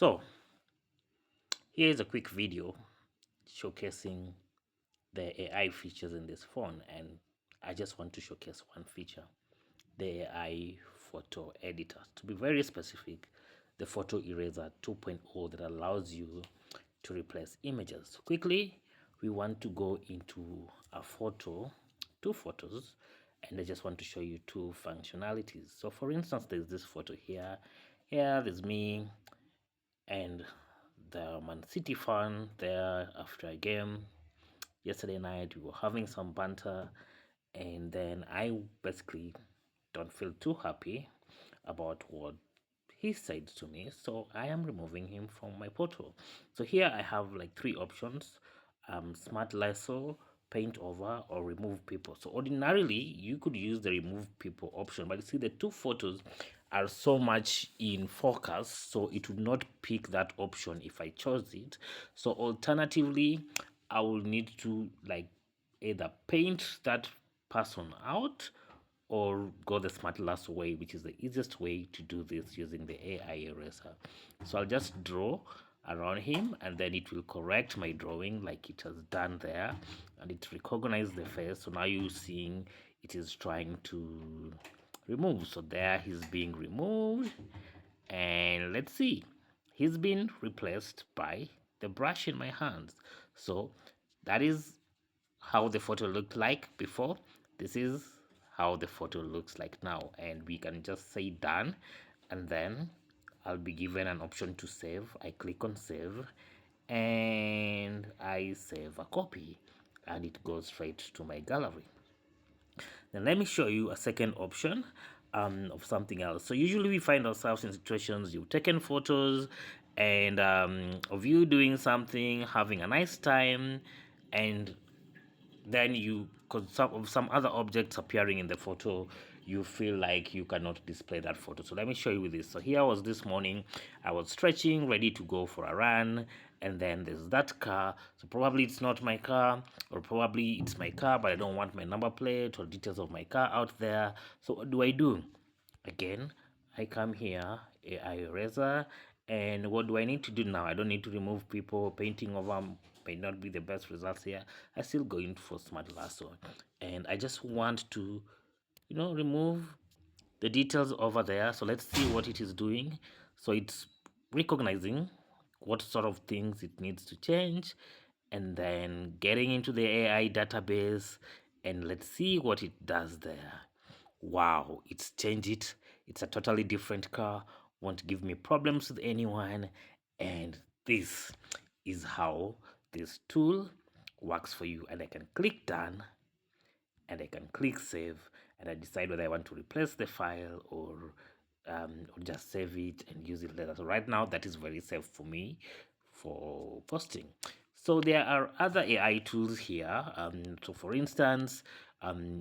So here is a quick video showcasing the AI features in this phone, and I just want to showcase one feature, the AI photo editor. To be very specific, the photo eraser 2.0 that allows you to replace images. So quickly, we want to go into a photo, two photos, and I just want to show you two functionalities. So for instance, there's this photo here. Here there's me and the Man City fan there after a game. Yesterday night we were having some banter, and then I basically don't feel too happy about what he said to me, so I am removing him from my photo. So here I have like three options: smart lasso, paint over, or remove people. So ordinarily you could use the remove people option, but you see the two photos are so much in focus, so it would not pick that option if I chose it. So alternatively, I will need to like either paint that person out or go the smart lasso way, which is the easiest way to do this using the AI eraser. So I'll just draw around him, and then it will correct my drawing like it has done there, and it recognizes the face. So now you're seeing it is trying to remove. So there he's being removed, and let's see, he's been replaced by the brush in my hands. So that is how the photo looked like before. This is how the photo looks like now, and we can just say done, and then I'll be given an option to save. I click on save, and I save a copy, and it goes straight to my gallery. Then let me show you a second option of something else. So usually we find ourselves in situations you've taken photos and of you doing something, having a nice time, and then you, because some other objects appearing in the photo, you feel like you cannot display that photo. So let me show you with this. So here was this morning, I was stretching, ready to go for a run, and then there's that car. So probably it's not my car, or probably it's my car, but I don't want my number plate or details of my car out there. So what do I do? Again, I come here, AI eraser, and what do I need to do now? I don't need to remove people. Painting over may not be the best results here. I still go in for smart lasso, and I just want to, remove the details over there. So let's see what it is doing. So it's recognizing what sort of things it needs to change, and then getting into the AI database, and let's see what it does there. Wow, it's changed it. It's a totally different car, won't give me problems with anyone. And this is how this tool works for you. And I can click done, and I can click save, and I decide whether I want to replace the file or just save it and use it later. So right now that is very safe for me for posting. So there are other AI tools here. So for instance,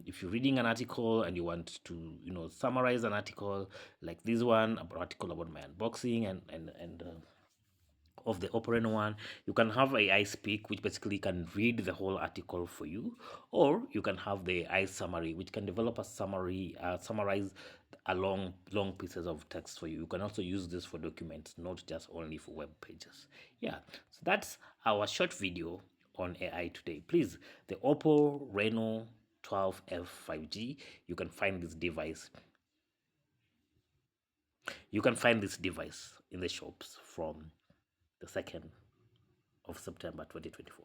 if you're reading an article and you want to, summarize an article like this one, an article about my unboxing and of the OPPO Reno 1, you can have AI speak, which basically can read the whole article for you, or you can have the AI summary, which can develop a summary, summarize a long pieces of text for you. You can also use this for documents, not just only for web pages. Yeah, so that's our short video on AI today. Please, the OPPO Reno12 F 5G, you can find this device. You can find this device in the shops from the 2nd of September 2024.